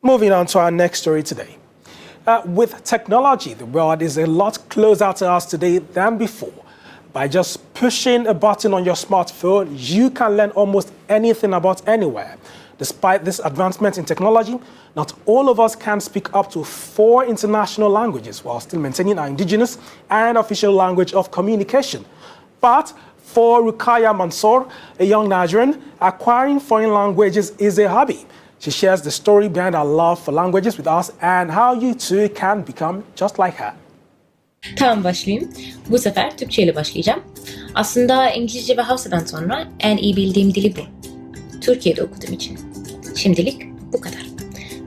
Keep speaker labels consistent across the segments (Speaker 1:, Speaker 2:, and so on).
Speaker 1: Moving on to our next story today. With technology, the world is a lot closer to us today than before. By just pushing a button on your smartphone, you can learn almost anything about anywhere. Despite this advancement in technology, not all of us can speak up to 4 international languages while still maintaining our indigenous and official language of communication. But for Ruqayya Mansur, a young Nigerian, acquiring foreign languages is a hobby. She shares the story behind her love for languages with us and how you too can become just like her.
Speaker 2: Tamam, başlayayım. Bu sefer Türkçe ile başlayacağım. Aslında İngilizce ve Hausa'dan sonra en iyi bildiğim dili bu. Türkiye'de okuduğum için. Şimdilik bu kadar.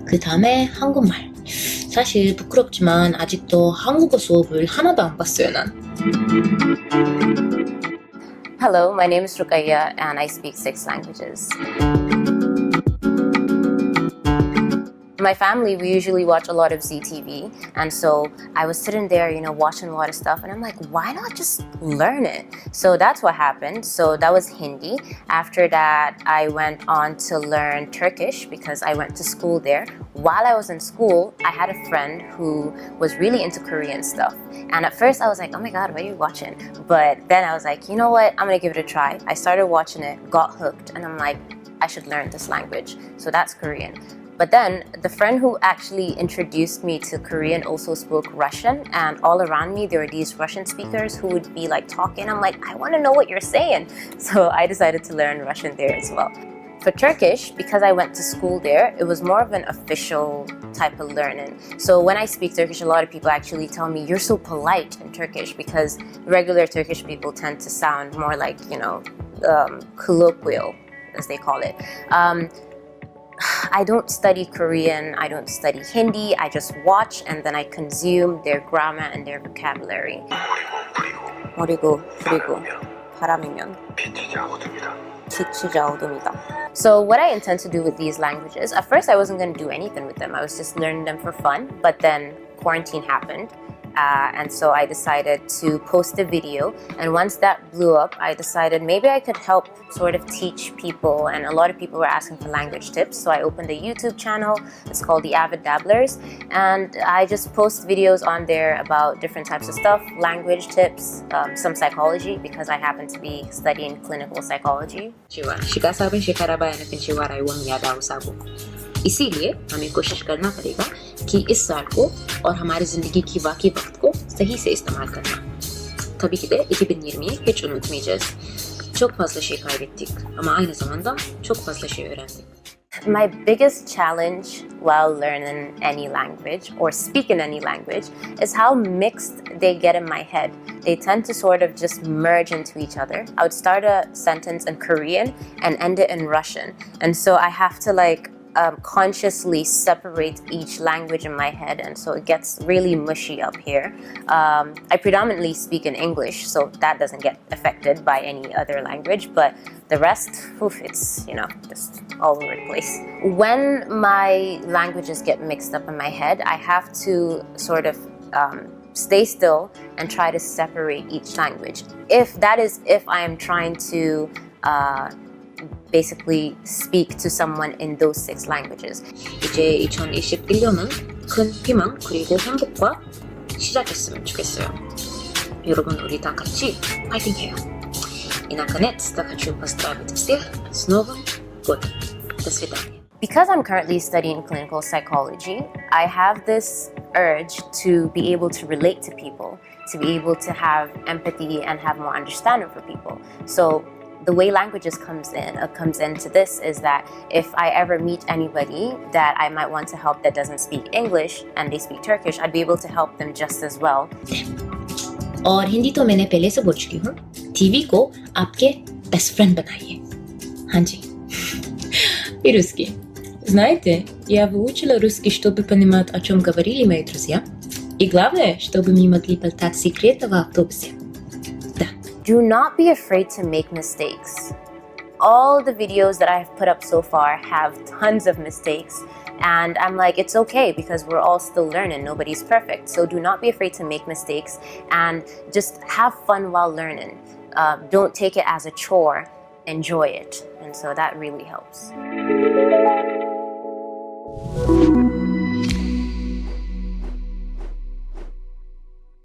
Speaker 2: 그다음에 한국말. 사실 부끄럽지만 아직도 한국어 수업을 하나도 안 봤어요, 난.
Speaker 3: Hello, my name is Rugayya and I speak 6 languages. My family, we usually watch a lot of ZTV, and so I was sitting there, watching a lot of stuff, and I'm like, why not just learn it? So that's what happened. So that was Hindi. After that, I went on to learn Turkish because I went to school there. While I was in school, I had a friend who was really into Korean stuff. And at first I was like, oh my God, what are you watching? But then I was like, you know what? I'm gonna give it a try. I started watching it, got hooked, and I'm like, I should learn this language. So that's Korean. But then the friend who actually introduced me to Korean also spoke Russian, and all around me there were these Russian speakers who would be like talking. I'm like, I want to know what you're saying. So I decided to learn Russian there as well. For Turkish, because I went to school there, it was more of an official type of learning. So when I speak Turkish, a lot of people actually tell me, you're so polite in Turkish, because regular Turkish people tend to sound more like, colloquial, as they call it. I don't study Korean, I don't study Hindi, I just watch and then I consume their grammar and their vocabulary. 그리고 바람이면 빛이자 어둠이다. So what I intend to do with these languages, at first I wasn't going to do anything with them. I was just learning them for fun, but then quarantine happened. And so I decided to post a video, and once that blew up, I decided maybe I could help sort of teach people, and a lot of people were asking for language tips, so I opened a YouTube channel. It's called The Avid Dabblers, and I just post videos on there about different types of stuff, language tips, some psychology, because I happen to be studying clinical psychology.
Speaker 2: इसीलिए हमें कोशिश करना पड़ेगा कि इस साल को और हमारी ज़िंदगी की बाकी वक्त को सही से इस्तेमाल करना. Tabii ki de 2020'yi hiç unutmayacağız. Çok fazla şey kaybettik ama aynı zamanda çok fazla şey öğrendik.
Speaker 3: My biggest challenge while learning any language or speaking any language is how mixed they get in my head. They tend to sort of just merge into each other. I would start a sentence in Korean and end it in Russian. And so I have to consciously separate each language in my head, and so it gets really mushy up here. I predominantly speak in English, so that doesn't get affected by any other language, but the rest, it's, just all over the place. When my languages get mixed up in my head, I have to sort of stay still and try to separate each language. If I am trying to basically speak to someone in those 6 languages.
Speaker 2: 이제 2021년은 큰 희망 그리고 행복과 시작했으면 좋겠어요. 여러분, 우리 다 같이 파이팅해요. И наконец-то хочу поздравить всех с Новым годом. До свидания.
Speaker 3: Because I'm currently studying clinical psychology, I have this urge to be able to relate to people, to be able to have empathy and have more understanding for people. So the way languages comes into this is that if I ever meet anybody that I might want to help that doesn't speak English and they speak Turkish, I'd be able to help them just as well.
Speaker 2: और हिंदी तो मैंने पहले से बोल चुकी हूँ. TV को आपके बेस्ट फ्रेंड बनाइए. हाँ जी. И русский. Знаете, я выучила русский, чтобы понимать, о чем говорили мои друзья. И главное, чтобы мы могли болтать секреты в автобусе.
Speaker 3: Do not be afraid to make mistakes. All the videos that I've put up so far have tons of mistakes, and I'm like, it's okay because we're all still learning. Nobody's perfect. So do not be afraid to make mistakes and just have fun while learning. Don't take it as a chore. Enjoy it. And so that really helps.
Speaker 1: you.